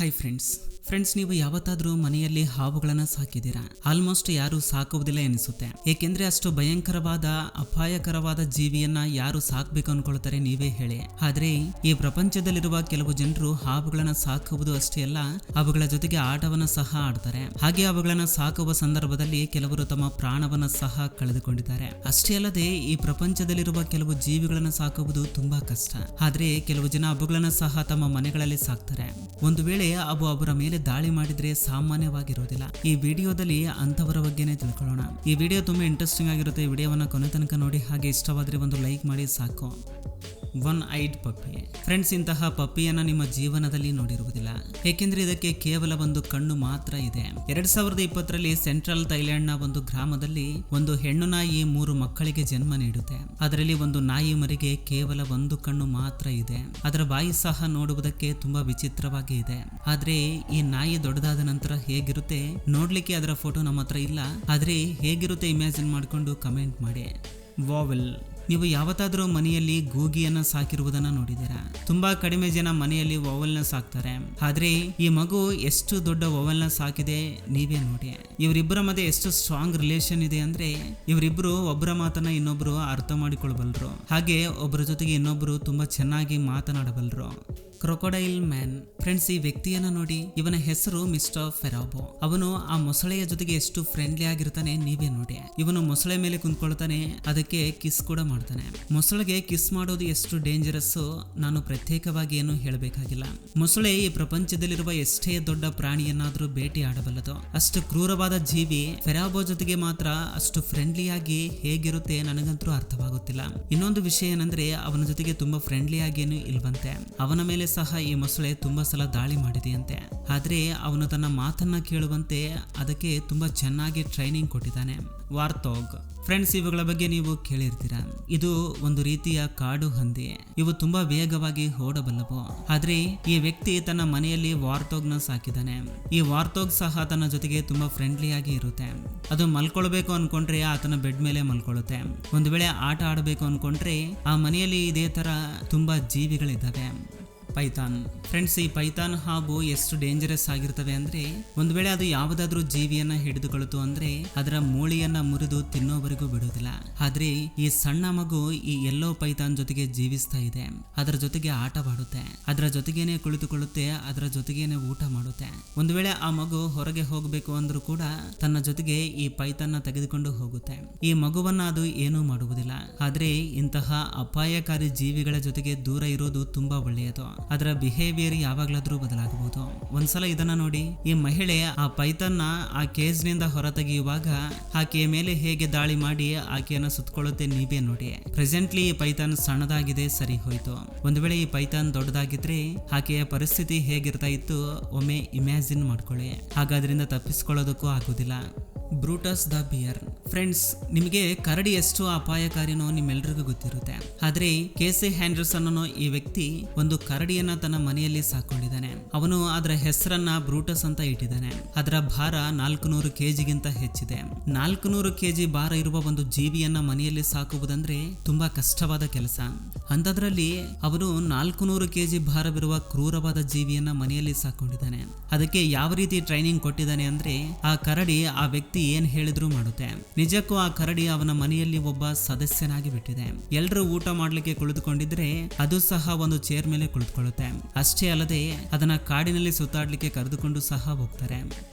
Hi friends ನೀವು ಯಾವತ್ತಾದ್ರೂ ಮನೆಯಲ್ಲಿ ಹಾವುಗಳನ್ನು ಸಾಕಿದ್ದೀರಾ? ಆಲ್ಮೋಸ್ಟ್ ಯಾರು ಸಾಕುವುದಿಲ್ಲ ಎನಿಸುತ್ತೆ. ಏಕೆಂದ್ರೆ ಅಷ್ಟು ಭಯಂಕರವಾದ ಅಪಾಯಕರವಾದ ಜೀವಿಯನ್ನ ಯಾರು ಸಾಕ್ಬೇಕು ಅನ್ಕೊಳ್ತಾರೆ ನೀವೇ ಹೇಳಿ. ಆದ್ರೆ ಈ ಪ್ರಪಂಚದಲ್ಲಿರುವ ಕೆಲವು ಜನರು ಹಾವುಗಳನ್ನ ಸಾಕುವುದು ಅಷ್ಟೇ ಅಲ್ಲ, ಅವುಗಳ ಜೊತೆಗೆ ಆಟವನ್ನ ಸಹ ಆಡ್ತಾರೆ. ಹಾಗೆ ಅವುಗಳನ್ನ ಸಾಕುವ ಸಂದರ್ಭದಲ್ಲಿ ಕೆಲವರು ತಮ್ಮ ಪ್ರಾಣವನ್ನ ಸಹ ಕಳೆದುಕೊಂಡಿದ್ದಾರೆ. ಅಷ್ಟೇ ಅಲ್ಲದೆ ಈ ಪ್ರಪಂಚದಲ್ಲಿರುವ ಕೆಲವು ಜೀವಿಗಳನ್ನ ಸಾಕುವುದು ತುಂಬಾ ಕಷ್ಟ. ಆದ್ರೆ ಕೆಲವು ಜನ ಅವುಗಳನ್ನ ಸಹ ತಮ್ಮ ಮನೆಗಳಲ್ಲಿ ಸಾಕ್ತಾರೆ. ಒಂದು ವೇಳೆ ಅವು ಅವರ ಮೇಲೆ ದಾಳಿ ಮಾಡಿದ್ರೆ ಸಾಮಾನ್ಯವಾಗಿರೋದಿಲ್ಲ. ಈ ವಿಡಿಯೋದಲ್ಲಿ ಅಂತವರ ಬಗ್ಗೆನೇ ತಿಳ್ಕೊಳ್ಳೋಣ. ಈ ವಿಡಿಯೋ ತುಂಬಾ ಇಂಟ್ರೆಸ್ಟಿಂಗ್ ಆಗಿರುತ್ತೆ. ಈ ವಿಡಿಯೋವನ್ನ ಕೊನೆ ತನಕ ನೋಡಿ. ಹಾಗೆ ಇಷ್ಟವಾದ್ರೆ ಒಂದು ಲೈಕ್ ಮಾಡಿ ಸಾಕು. ಒನ್ ಐಡ್ ಪಪ್ಪಿ. ಫ್ರೆಂಡ್ಸ್, ಇಂತಹ ಪಪ್ಪಿಯನ್ನ ನಿಮ್ಮ ಜೀವನದಲ್ಲಿ ನೋಡಿರುವುದಿಲ್ಲ. ಏಕೆಂದ್ರೆ ಇದಕ್ಕೆ ಕೇವಲ ಒಂದು ಕಣ್ಣು ಮಾತ್ರ ಇದೆ. 2020ರಲ್ಲಿ ಸೆಂಟ್ರಲ್ ಥೈಲ್ಯಾಂಡ್ ನ ಒಂದು ಗ್ರಾಮದಲ್ಲಿ ಒಂದು ಹೆಣ್ಣು ನಾಯಿ 3 ಮಕ್ಕಳಿಗೆ ಜನ್ಮ ನೀಡುತ್ತೆ. ಅದರಲ್ಲಿ ಒಂದು ನಾಯಿ ಮರಿಗೆ ಕೇವಲ ಒಂದು ಕಣ್ಣು ಮಾತ್ರ ಇದೆ. ಅದರ ಬಾಯಿ ಸಹ ನೋಡುವುದಕ್ಕೆ ತುಂಬಾ ವಿಚಿತ್ರವಾಗಿ ಇದೆ. ಆದ್ರೆ ಈ ನಾಯಿ ದೊಡ್ಡದಾದ ನಂತರ ಹೇಗಿರುತ್ತೆ ನೋಡ್ಲಿಕ್ಕೆ ಅದರ ಫೋಟೋ ನಮ್ಮ ಹತ್ರ ಇಲ್ಲ. ಆದ್ರೆ ಹೇಗಿರುತ್ತೆ ಇಮ್ಯಾಜಿನ್ ಮಾಡ್ಕೊಂಡು ಕಮೆಂಟ್ ಮಾಡಿ. ವಾವೆಲ್. ನೀವು ಯಾವತ್ತಾದ್ರೂ ಮನೆಯಲ್ಲಿ ಗೂಗಿಯನ್ನ ಸಾಕಿರುವುದನ್ನ ನೋಡಿದ್ದೀರಾ? ತುಂಬಾ ಕಡಿಮೆ ಜನ ಮನೆಯಲ್ಲಿ ವಾವೆಲ್ನ ಸಾಕ್ತಾರೆ. ಆದ್ರೆ ಈ ಮಗು ಎಷ್ಟು ದೊಡ್ಡ ವಾವೆಲ್ನ ಸಾಕಿದೆ ನೀವೇ ನೋಡಿ. ಇವರಿಬ್ಬರ ಮಧ್ಯೆ ಎಷ್ಟು ಸ್ಟ್ರಾಂಗ್ ರಿಲೇಷನ್ ಇದೆ ಅಂದ್ರೆ ಇವರಿಬ್ರು ಒಬ್ಬರ ಮಾತನ್ನ ಇನ್ನೊಬ್ರು ಅರ್ಥ ಮಾಡಿಕೊಳ್ಬಲ್ರು. ಹಾಗೆ ಒಬ್ಬರ ಜೊತೆಗೆ ಇನ್ನೊಬ್ರು ತುಂಬಾ ಚೆನ್ನಾಗಿ ಮಾತನಾಡಬಲ್ರು. Crocodile man. ಫ್ರೆಂಡ್ಸ್, ಈ ವ್ಯಕ್ತಿಯನ್ನ ನೋಡಿ. ಇವನ ಹೆಸರು ಮಿಸ್ಟರ್ ಫೆರಾಬೋ. ಅವನು ಆ ಮೊಸಳೆಯ ಜೊತೆಗೆ ಎಷ್ಟು ಫ್ರೆಂಡ್ಲಿ ಆಗಿರ್ತಾನೆ ನೀವೇ ನೋಡಿ. ಇವನು ಮೊಸಳೆ ಮೇಲೆ ಕುಂತ್ಕೊಳ್ತಾನೆ, ಅದಕ್ಕೆ ಕಿಸ್ ಕೂಡ ಮಾಡ್ತಾನೆ. ಮೊಸಳೆಗೆ ಕಿಸ್ ಮಾಡೋದು ಎಷ್ಟು ಡೇಂಜರಸ್ ನಾನು ಪ್ರತ್ಯೇಕವಾಗಿ ಏನು ಹೇಳಬೇಕಾಗಿಲ್ಲ. ಮೊಸಳೆ ಈ ಪ್ರಪಂಚದಲ್ಲಿರುವ ಎಷ್ಟೇ ದೊಡ್ಡ ಪ್ರಾಣಿಯನ್ನಾದ್ರೂ ಭೇಟಿ ಆಡಬಲ್ಲದು. ಅಷ್ಟು ಕ್ರೂರವಾದ ಜೀವಿ ಫೆರಾಬೋ ಜೊತೆಗೆ ಮಾತ್ರ ಅಷ್ಟು ಫ್ರೆಂಡ್ಲಿಯಾಗಿ ಹೇಗಿರುತ್ತೆ ನನಗಂತೂ ಅರ್ಥವಾಗುತ್ತಿಲ್ಲ. ಇನ್ನೊಂದು ವಿಷಯ ಏನಂದ್ರೆ ಅವನ ಜೊತೆಗೆ ತುಂಬಾ ಫ್ರೆಂಡ್ಲಿಯಾಗಿ ಏನು ಇಲ್ವಂತೆ. ಅವನ ಮೇಲೆ ಸಹ ಈ ಮೊಸಳೆ ತುಂಬಾ ಸಲ ದಾಳಿ ಮಾಡಿದೆಯಂತೆ. ಆದ್ರೆ ಅವನು ತನ್ನ ಮಾತನ್ನ ಕೇಳುವಂತೆ ಅದಕ್ಕೆ ತುಂಬಾ ಚೆನ್ನಾಗಿ ಟ್ರೈನಿಂಗ್ ಕೊಟ್ಟಿದ್ದಾನೆ. ವಾರ್ಥೋಗ್. ಫ್ರೆಂಡ್ಸ್, ಇವುಗಳ ಬಗ್ಗೆ ನೀವು ಕೇಳಿರ್ತೀರಾ. ಇದು ಒಂದು ರೀತಿಯ ಕಾಡು ಹಂದಿ. ಇವು ತುಂಬಾ ವೇಗವಾಗಿ ಓಡಬಲ್ಲವು. ಆದ್ರೆ ಈ ವ್ಯಕ್ತಿ ತನ್ನ ಮನೆಯಲ್ಲಿ ವಾರ್ಥೋಗ್ ನ ಸಾಕಿದ್ದಾನೆ. ಈ ವಾರ್ಥೋಗ್ ಸಹ ತನ್ನ ಜೊತೆಗೆ ತುಂಬಾ ಫ್ರೆಂಡ್ಲಿ ಆಗಿ ಇರುತ್ತೆ. ಅದು ಮಲ್ಕೊಳ್ಬೇಕು ಅನ್ಕೊಂಡ್ರೆ ಆತನ ಬೆಡ್ ಮೇಲೆ ಮಲ್ಕೊಳ್ಳುತ್ತೆ. ಒಂದು ವೇಳೆ ಆಟ ಆಡಬೇಕು ಅನ್ಕೊಂಡ್ರೆ ಆ ಮನೆಯಲ್ಲಿ ಇದೇ ತರ ತುಂಬಾ ಜೀವಿಗಳಿದ್ದಾವೆ. ಪೈಥಾನ್. ಫ್ರೆಂಡ್ಸ್, ಈ ಪೈಥಾನ್ ಹಾವು ಎಷ್ಟು ಡೇಂಜರಸ್ ಆಗಿರ್ತವೆ ಅಂದ್ರೆ ಒಂದು ವೇಳೆ ಅದು ಯಾವುದಾದ್ರೂ ಜೀವಿಯನ್ನ ಹಿಡಿದುಕೊಳ್ತು ಅಂದ್ರೆ ಅದರ ಮೂಳೆಯನ್ನ ಮುರಿದು ತಿನ್ನೋವರೆಗೂ ಬಿಡುವುದಿಲ್ಲ. ಆದ್ರೆ ಈ ಸಣ್ಣ ಮಗು ಈ ಎಲ್ಲೋ ಪೈಥಾನ್ ಜೊತೆಗೆ ಜೀವಿಸ್ತಾ ಇದೆ. ಅದರ ಜೊತೆಗೆ ಆಟವಾಡುತ್ತೆ, ಅದರ ಜೊತೆಗೇನೆ ಕುಳಿತುಕೊಳ್ಳುತ್ತೆ, ಅದರ ಜೊತೆಗೇನೆ ಊಟ ಮಾಡುತ್ತೆ. ಒಂದು ವೇಳೆ ಆ ಮಗು ಹೊರಗೆ ಹೋಗಬೇಕು ಅಂದ್ರೂ ಕೂಡ ತನ್ನ ಜೊತೆಗೆ ಈ ಪೈಥಾನ್ ನ ತೆಗೆದುಕೊಂಡು ಹೋಗುತ್ತೆ. ಈ ಮಗುವನ್ನ ಅದು ಏನೂ ಮಾಡುವುದಿಲ್ಲ. ಆದ್ರೆ ಇಂತಹ ಅಪಾಯಕಾರಿ ಜೀವಿಗಳ ಜೊತೆಗೆ ದೂರ ಇರೋದು ತುಂಬಾ ಒಳ್ಳೆಯದು. ಅದರ ಬಿಹೇವಿಯರ್ ಯಾವಾಗ್ಲಾದ್ರೂ ಬದಲಾಗಬಹುದು. ಒಂದ್ಸಲ ಇದನ್ನ ನೋಡಿ. ಈ ಮಹಿಳೆ ಆ ಪೈಥಾನ್ ನ ಆ ಕೇಜ್ ನಿಂದ ಹೊರ ತೆಗೆಯುವಾಗ ಆಕೆಯ ಮೇಲೆ ಹೇಗೆ ದಾಳಿ ಮಾಡಿ ಆಕೆಯನ್ನ ಸುತ್ತಕೊಳ್ಳುತ್ತೆ ನೀವೇ ನೋಡಿ. ಪ್ರೆಸೆಂಟ್ಲಿ ಈ ಪೈಥಾನ್ ಸಣ್ಣದಾಗಿದೆ, ಸರಿ ಹೋಯ್ತು. ಒಂದು ವೇಳೆ ಈ ಪೈಥಾನ್ ದೊಡ್ಡದಾಗಿದ್ರೆ ಆಕೆಯ ಪರಿಸ್ಥಿತಿ ಹೇಗಿರ್ತಾ ಇತ್ತು ಒಮ್ಮೆ ಇಮ್ಯಾಜಿನ್ ಮಾಡ್ಕೊಳ್ಳಿ. ಹಾಗಾದ್ರಿಂದ ತಪ್ಪಿಸ್ಕೊಳ್ಳೋದಕ್ಕೂ ಆಗುದಿಲ್ಲ. Brutus the beer. ಫ್ರೆಂಡ್ಸ್, ನಿಮಗೆ ಕರಡಿ ಎಷ್ಟು ಅಪಾಯಕಾರಿನೋ ನಿಮ್ಮೆಲ್ರಿಗೂ ಗೊತ್ತಿರುತ್ತೆ. ಆದ್ರೆ ಕೇಸಿ ಹ್ಯಾಂಡರ್ಸನ್ ಅನ್ನೋ ಈ ವ್ಯಕ್ತಿ ಒಂದು ಕರಡಿಯನ್ನ ತನ್ನ ಮನೆಯಲ್ಲಿ ಸಾಕೊಂಡಿದ್ದಾನೆ. ಅವನು ಅದರ ಹೆಸರನ್ನ ಬ್ರೂಟಸ್ ಅಂತ ಇಟ್ಟಿದ್ದಾನೆ. ಅದರ ಭಾರ 400 kgಗಿಂತ ಹೆಚ್ಚಿದೆ. 400 kg ಭಾರ ಇರುವ ಒಂದು ಜೀವಿಯನ್ನ ಮನೆಯಲ್ಲಿ ಸಾಕುವುದಂದ್ರೆ ತುಂಬಾ ಕಷ್ಟವಾದ ಕೆಲಸ. ಅಂಥದ್ರಲ್ಲಿ ಅವನು 400 kg ಭಾರವಿರುವ ಕ್ರೂರವಾದ ಜೀವಿಯನ್ನ ಮನೆಯಲ್ಲಿ ಸಾಕೊಂಡಿದ್ದಾನೆ. ಅದಕ್ಕೆ ಯಾವ ರೀತಿ ಟ್ರೈನಿಂಗ್ ಕೊಟ್ಟಿದ್ದಾನೆ ಅಂದ್ರೆ ಆ ಕರಡಿ ಆ ವ್ಯಕ್ತಿ ಏನ್ ಹೇಳಿದ್ರು ಮಾಡುತ್ತೆ. ನಿಜಕ್ಕೂ ಆ ಕರಡಿ ಅವನ ಮನೆಯಲ್ಲಿ ಒಬ್ಬ ಸದಸ್ಯನಾಗಿ ಬಿಟ್ಟಿದೆ. ಎಲ್ರು ಊಟ ಮಾಡ್ಲಿಕ್ಕೆ ಕುಳಿತುಕೊಂಡಿದ್ರೆ ಅದು ಸಹ ಒಂದು ಚೇರ್ ಮೇಲೆ ಕುಳಿತುಕೊಳ್ಳುತ್ತೆ. ಅಷ್ಟೇ ಅಲ್ಲದೆ ಅದನ್ನ ಕಾಡಿನಲ್ಲಿ ಸುತ್ತಾಡ್ಲಿಕ್ಕೆ ಕರೆದುಕೊಂಡು ಸಹ ಹೋಗ್ತಾರೆ.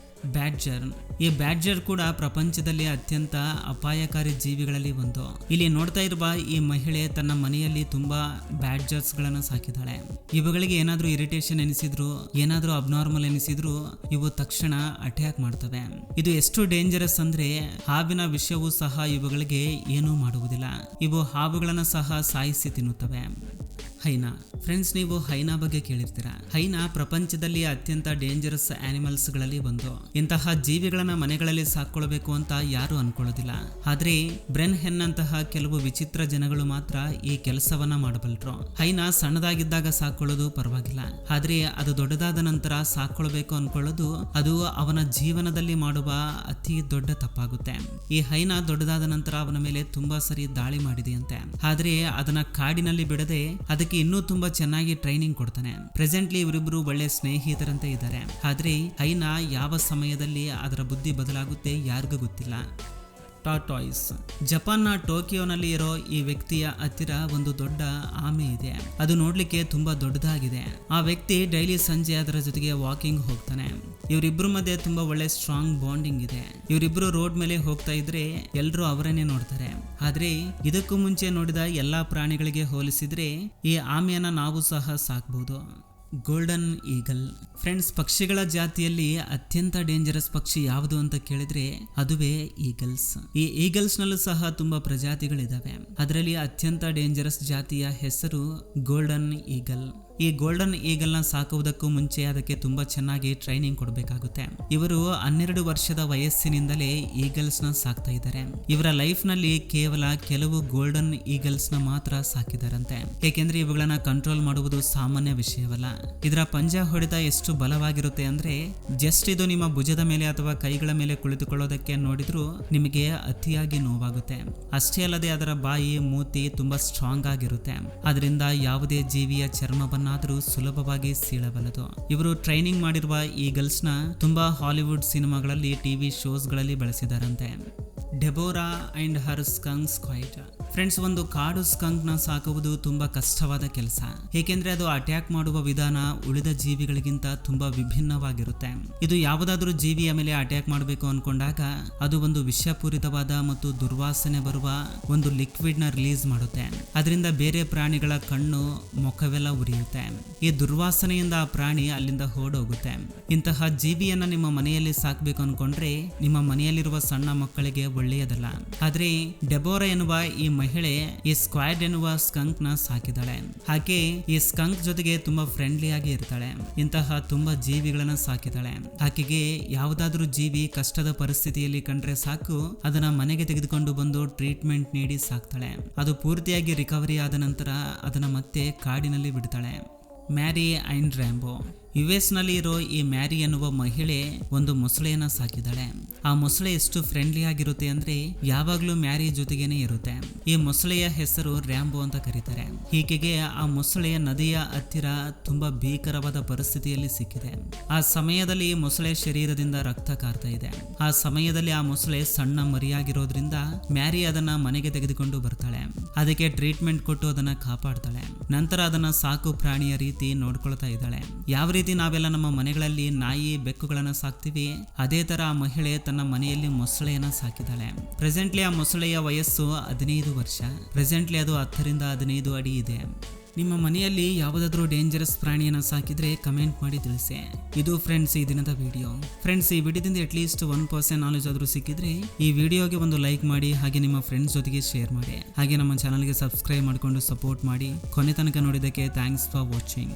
ಬ್ಯಾಡ್ಜರ್. ಈ ಬ್ಯಾಡ್ಜರ್ ಕೂಡ ಪ್ರಪಂಚದಲ್ಲಿ ಅತ್ಯಂತ ಅಪಾಯಕಾರಿ ಜೀವಿಗಳಲ್ಲಿ ಒಂದು. ಇಲ್ಲಿ ನೋಡ್ತಾ ಇರುವ ಈ ಮಹಿಳೆ ತನ್ನ ಮನೆಯಲ್ಲಿ ತುಂಬಾ ಬ್ಯಾಡ್ಜರ್ಸ್ ಗಳನ್ನ ಸಾಕಿದ್ದಾಳೆ. ಇವುಗಳಿಗೆ ಏನಾದ್ರೂ ಇರಿಟೇಷನ್ ಎನಿಸಿದ್ರು, ಏನಾದ್ರೂ ಅಬ್ನಾರ್ಮಲ್ ಎನಿಸಿದ್ರು ಇವು ತಕ್ಷಣ ಅಟ್ಯಾಕ್ ಮಾಡ್ತವೆ. ಇದು ಎಷ್ಟು ಡೇಂಜರಸ್ ಅಂದ್ರೆ ಹಾವಿನ ವಿಷವೂ ಸಹ ಇವುಗಳಿಗೆ ಏನೂ ಮಾಡುವುದಿಲ್ಲ. ಇವು ಹಾವುಗಳನ್ನ ಸಹ ಸಾಯಿಸಿ ತಿನ್ನುತ್ತವೆ. ಹೈನಾ. ಫ್ರೆಂಡ್ಸ್, ನೀವು ಹೈನಾ ಬಗ್ಗೆ ಕೇಳಿರ್ತೀರಾ. ಹೈನಾ ಪ್ರಪಂಚದಲ್ಲಿ ಅತ್ಯಂತ ಡೇಂಜರಸ್ ಆನಿಮಲ್ಸ್ ಗಳಲ್ಲಿ ಒಂದು. ಇಂತಹ ಜೀವಿಗಳನ್ನ ಮನೆಗಳಲ್ಲಿ ಸಾಕೊಳ್ಳಬೇಕು ಅಂತ ಯಾರು ಅನ್ಕೊಳ್ಳೋದಿಲ್ಲ. ಆದ್ರೆ ಬ್ರೆನ್ ಹೆನ್ ಅಂತಹ ಕೆಲವು ವಿಚಿತ್ರ ಜನಗಳು ಮಾತ್ರ ಈ ಕೆಲಸವನ್ನ ಮಾಡಬಲ್ರು. ಹೈನಾ ಸಣ್ಣದಾಗಿದ್ದಾಗ ಸಾಕೊಳ್ಳೋದು ಪರವಾಗಿಲ್ಲ. ಆದ್ರೆ ಅದು ದೊಡ್ಡದಾದ ನಂತರ ಸಾಕೊಳ್ಬೇಕು ಅನ್ಕೊಳ್ಳೋದು ಅದು ಅವನ ಜೀವನದಲ್ಲಿ ಮಾಡುವ ಅತಿ ದೊಡ್ಡ ತಪ್ಪಾಗುತ್ತೆ. ಈ ಹೈನಾ ದೊಡ್ಡದಾದ ನಂತರ ಅವನ ಮೇಲೆ ತುಂಬಾ ಸರಿ ದಾಳಿ ಮಾಡಿದೆಯಂತೆ. ಆದ್ರೆ ಅದನ್ನ ಕಾಡಿನಲ್ಲಿ ಬಿಡದೆ ಅದಕ್ಕೆ ಅದಕ್ಕೆ ಇನ್ನೂ ತುಂಬಾ ಚೆನ್ನಾಗಿ ಟ್ರೈನಿಂಗ್ ಕೊಡ್ತಾನೆ. ಪ್ರೆಸೆಂಟ್ಲಿ ಇವರಿಬ್ರು ಒಳ್ಳೆ ಸ್ನೇಹಿತರಂತೆ ಇದ್ದಾರೆ. ಆದ್ರೆ ಹೈನಾ ಯಾವ ಸಮಯದಲ್ಲಿ ಅದರ ಬುದ್ಧಿ ಬದಲಾಗುತ್ತೆ ಯಾರಿಗೂ ಗೊತ್ತಿಲ್ಲ. ಟಾಟಾಯ್ಸ್. ಜಪಾನ್ನ ಟೋಕಿಯೋನಲ್ಲಿ ಇರೋ ಈ ವ್ಯಕ್ತಿಯ ಹತ್ತಿರ ಒಂದು ದೊಡ್ಡ ಆಮೆ ಇದೆ. ಅದು ನೋಡ್ಲಿಕ್ಕೆ ತುಂಬಾ ದೊಡ್ಡದಾಗಿದೆ. ಆ ವ್ಯಕ್ತಿ ಡೈಲಿ ಸಂಜೆ ಅದರ ಜೊತೆಗೆ ವಾಕಿಂಗ್ ಹೋಗ್ತಾನೆ. ಇವರಿಬ್ರು ಮಧ್ಯೆ ತುಂಬಾ ಒಳ್ಳೆ ಸ್ಟ್ರಾಂಗ್ ಬಾಂಡಿಂಗ್ ಇದೆ. ಇವರಿಬ್ರು ರೋಡ್ ಮೇಲೆ ಹೋಗ್ತಾ ಇದ್ರೆ ಎಲ್ಲರೂ ಅವರನ್ನೇ ನೋಡ್ತಾರೆ. ಆದ್ರೆ ಇದಕ್ಕೂ ಮುಂಚೆ ನೋಡಿದ ಎಲ್ಲಾ ಪ್ರಾಣಿಗಳಿಗೆ ಹೋಲಿಸಿದ್ರೆ ಈ ಆಮೆಯನ್ನ ನಾವು ಸಹ ಸಾಕ್ಬಹುದು. Golden eagle. ಫ್ರೆಂಡ್ಸ್, ಪಕ್ಷಿಗಳ ಜಾತಿಯಲ್ಲಿ ಅತ್ಯಂತ ಡೇಂಜರಸ್ ಪಕ್ಷಿ ಯಾವುದು ಅಂತ ಕೇಳಿದ್ರೆ ಅದುವೇ ಈಗಲ್ಸ್. ಈ ಈಗಲ್ಸ್ ನಲ್ಲೂ ಸಹ ತುಂಬಾ ಪ್ರಜಾತಿಗಳಿದಾವೆ. ಅದರಲ್ಲಿ ಅತ್ಯಂತ ಡೇಂಜರಸ್ ಜಾತಿಯ ಹೆಸರು ಗೋಲ್ಡನ್ ಈಗಲ್. ಈ ಗೋಲ್ಡನ್ ಈಗಲ್ ನ ಸಾಕುವುದಕ್ಕೂ ಮುಂಚೆ ಅದಕ್ಕೆ ತುಂಬಾ ಚೆನ್ನಾಗಿ ಟ್ರೈನಿಂಗ್ ಕೊಡಬೇಕಾಗುತ್ತೆ. ಇವರು 12 ವರ್ಷದ ವಯಸ್ಸಿನಿಂದಲೇ ಈಗಲ್ಸ್ ನ ಸಾಕ್ತಾ ಇದ್ದಾರೆ. ಇವರ ಲೈಫ್ ನಲ್ಲಿ ಕೇವಲ ಕೆಲವು ಗೋಲ್ಡನ್ ಈಗಲ್ಸ್ ನ ಮಾತ್ರ ಸಾಕಿದಾರಂತೆ. ಏಕೆಂದ್ರೆ ಇವುಗಳನ್ನ ಕಂಟ್ರೋಲ್ ಮಾಡುವುದು ಸಾಮಾನ್ಯ ವಿಷಯವಲ್ಲ. ಇದರ ಪಂಜ ಹೊಡೆತ ಎಷ್ಟು ಬಲವಾಗಿರುತ್ತೆ ಅಂದ್ರೆ ಜಸ್ಟ್ ಇದು ನಿಮ್ಮ ಭುಜದ ಮೇಲೆ ಅಥವಾ ಕೈಗಳ ಮೇಲೆ ಕುಳಿತುಕೊಳ್ಳೋದಕ್ಕೆ ನೋಡಿದ್ರು ನಿಮಗೆ ಅತಿಯಾಗಿ ನೋವಾಗುತ್ತೆ. ಅಷ್ಟೇ ಅಲ್ಲದೆ ಅದರ ಬಾಯಿ ಮೂತಿ ತುಂಬಾ ಸ್ಟ್ರಾಂಗ್ ಆಗಿರುತ್ತೆ. ಅದರಿಂದ ಯಾವುದೇ ಜೀವಿಯ ಚರ್ಮವನ್ನಾದ್ರೂ ಸುಲಭವಾಗಿ ಸೀಳಬಲ್ಲದು. ಇವರು ಟ್ರೈನಿಂಗ್ ಮಾಡಿರುವ ಈಗಲ್ಸ್ ನ ತುಂಬಾ ಹಾಲಿವುಡ್ ಸಿನಿಮಾಗಳಲ್ಲಿ, ಟಿವಿ ಶೋಸ್ ಗಳಲ್ಲಿ ಬಳಸಿದಾರಂತೆ. ಡೆಬೋರಾ ಅಂಡ್ ಹರ್ ಸ್ಕಂಕ್ ಸ್ಕ್ವೈಟ್. ಫ್ರೆಂಡ್ಸ್, ಒಂದು ಕಾಡು ಸ್ಕಂಕ್ ನ ಸಾಕುವುದು ತುಂಬಾ ಕಷ್ಟವಾದ ಕೆಲಸ. ಏಕೆಂದ್ರೆ ಅದು ಅಟ್ಯಾಕ್ ಮಾಡುವ ವಿಧಾನ ಉಳಿದ ಜೀವಿಗಳಿಗಿಂತ ತುಂಬಾ ವಿಭಿನ್ನವಾಗಿರುತ್ತೆ. ಇದು ಯಾವುದಾದ್ರೂ ಜೀವಿಯ ಮೇಲೆ ಅಟ್ಯಾಕ್ ಮಾಡಬೇಕು ಅನ್ಕೊಂಡಾಗ ಅದು ಒಂದು ವಿಷಪೂರಿತವಾದ ಮತ್ತು ದುರ್ವಾಸನೆ ಬರುವ ಒಂದು ಲಿಕ್ವಿಡ್ ನ ರಿಲೀಸ್ ಮಾಡುತ್ತೆ. ಅದರಿಂದ ಬೇರೆ ಪ್ರಾಣಿಗಳ ಕಣ್ಣು ಮುಖವೆಲ್ಲ ಉರಿಯುತ್ತೆ. ಈ ದುರ್ವಾಸನೆಯಿಂದ ಆ ಪ್ರಾಣಿ ಅಲ್ಲಿಂದ ಓಡೋಗುತ್ತೆ. ಇಂತಹ ಜೀವಿಯನ್ನ ನಿಮ್ಮ ಮನೆಯಲ್ಲಿ ಸಾಕ್ಬೇಕು ಅನ್ಕೊಂಡ್ರೆ ನಿಮ್ಮ ಮನೆಯಲ್ಲಿರುವ ಸಣ್ಣ ಮಕ್ಕಳಿಗೆ ಒಳ್ಳೆಯದಲ್ಲ. ಆದ್ರೆ ಡೆಬೋರಾ ಎನ್ನುವ ಈ ಮಹಿಳೆ ಈ ಸ್ಕ್ವಾಡ್ ಎನ್ನುವ ಸ್ಕಂಕ್ ನ ಸಾಕಿದಾಳೆ. ಆಕೆ ಈ ಸ್ಕಂಕ್ ಜೊತೆಗೆ ತುಂಬಾ ಫ್ರೆಂಡ್ಲಿ ಆಗಿ ಇರ್ತಾಳೆ. ಇಂತಹ ತುಂಬಾ ಜೀವಿಗಳನ್ನ ಸಾಕಿದಾಳೆ. ಆಕೆಗೆ ಯಾವುದಾದ್ರೂ ಜೀವಿ ಕಷ್ಟದ ಪರಿಸ್ಥಿತಿಯಲ್ಲಿ ಕಂಡ್ರೆ ಸಾಕು, ಅದನ್ನ ಮನೆಗೆ ತೆಗೆದುಕೊಂಡು ಬಂದು ಟ್ರೀಟ್ಮೆಂಟ್ ನೀಡಿ ಸಾಕ್ತಾಳೆ. ಅದು ಪೂರ್ತಿಯಾಗಿ ರಿಕವರಿ ಆದ ನಂತರ ಅದನ್ನ ಮತ್ತೆ ಕಾಡಿನಲ್ಲಿ ಬಿಡ್ತಾಳೆ. Mary and Rambo. US ನಲ್ಲಿ ಇರೋ ಈ ಮ್ಯಾರಿ ಎನ್ನುವ ಮಹಿಳೆ ಒಂದು ಮೊಸಳೆಯನ್ನ ಸಾಕಿದಾಳೆ. ಆ ಮೊಸಳೆ ಎಷ್ಟು ಫ್ರೆಂಡ್ಲಿ ಆಗಿರುತ್ತೆ ಅಂದ್ರೆ ಯಾವಾಗ್ಲೂ ಮ್ಯಾರಿ ಜೊತೆಗೇನೆ ಇರುತ್ತೆ. ಈ ಮೊಸಳೆಯ ಹೆಸರು ರ್ಯಾಂಬೋ ಅಂತ ಕರೀತಾರೆ. ಹೀಗೆಗೆ ಆ ಮೊಸಳೆ ನದಿಯ ಹತ್ತಿರ ತುಂಬಾ ಭೀಕರವಾದ ಪರಿಸ್ಥಿತಿಯಲ್ಲಿ ಸಿಕ್ಕಿದೆ. ಆ ಸಮಯದಲ್ಲಿ ಮೊಸಳೆ ಶರೀರದಿಂದ ರಕ್ತ ಕಾರ್ತಾ ಇದೆ. ಆ ಸಮಯದಲ್ಲಿ ಆ ಮೊಸಳೆ ಸಣ್ಣ ಮರಿಯಾಗಿರೋದ್ರಿಂದ ಮ್ಯಾರಿ ಅದನ್ನ ಮನೆಗೆ ತೆಗೆದುಕೊಂಡು ಬರ್ತಾಳೆ. ಅದಕ್ಕೆ ಟ್ರೀಟ್ಮೆಂಟ್ ಕೊಟ್ಟು ಅದನ್ನ ಕಾಪಾಡ್ತಾಳೆ. ನಂತರ ಅದನ್ನ ಸಾಕು ಪ್ರಾಣಿಯ ರೀತಿ ನೋಡ್ಕೊಳ್ತಾ ಇದ್ದಾಳೆ. ಯಾವ ರೀತಿ ನಾವೆಲ್ಲ ನಮ್ಮ ಮನೆಗಳಲ್ಲಿ ನಾಯಿ ಬೆಕ್ಕುಗಳನ್ನ ಸಾಕ್ತಿವಿ, ಅದೇ ತರ ಆ ಮಹಿಳೆ ತನ್ನ ಮನೆಯಲ್ಲಿ ಮೊಸಳೆಯನ್ನ ಸಾಕಿದಾಳೆ. ಪ್ರೆಸೆಂಟ್ಲಿ ಆ ಮೊಸಳೆಯ ವಯಸ್ಸು 15 ವರ್ಷ. ಪ್ರೆಸೆಂಟ್ಲಿ ಅದು 10 ರಿಂದ 15 ಅಡಿ ಇದೆ. ನಿಮ್ಮ ಮನೆಯಲ್ಲಿ ಯಾವುದಾದ್ರೂ ಡೇಂಜರಸ್ ಪ್ರಾಣಿಯನ್ನ ಸಾಕಿದ್ರೆ ಕಮೆಂಟ್ ಮಾಡಿ ತಿಳಿಸಿ. ಇದು ಫ್ರೆಂಡ್ಸ್ ಈ ದಿನದ ವಿಡಿಯೋ. ಫ್ರೆಂಡ್ಸ್, ಈ ವಿಡಿಯೋದಿಂದ ಅಟ್ಲೀಸ್ಟ್ 1% ನಾಲೆಜ್ ಆದ್ರೂ ಸಿಕ್ಕಿದ್ರೆ ಈ ವಿಡಿಯೋಗೆ ಒಂದು ಲೈಕ್ ಮಾಡಿ, ಹಾಗೆ ನಿಮ್ಮ ಫ್ರೆಂಡ್ಸ್ ಜೊತೆಗೆ ಶೇರ್ ಮಾಡಿ, ಹಾಗೆ ನಮ್ಮ ಚಾನಲ್ಗೆ ಸಬ್ಸ್ಕ್ರೈಬ್ ಮಾಡಿಕೊಂಡು ಸಪೋರ್ಟ್ ಮಾಡಿ. ಕೊನೆ ತನಕ ನೋಡಿದ್ದಕ್ಕೆ ಥ್ಯಾಂಕ್ಸ್ ಫಾರ್ ವಾಚಿಂಗ್.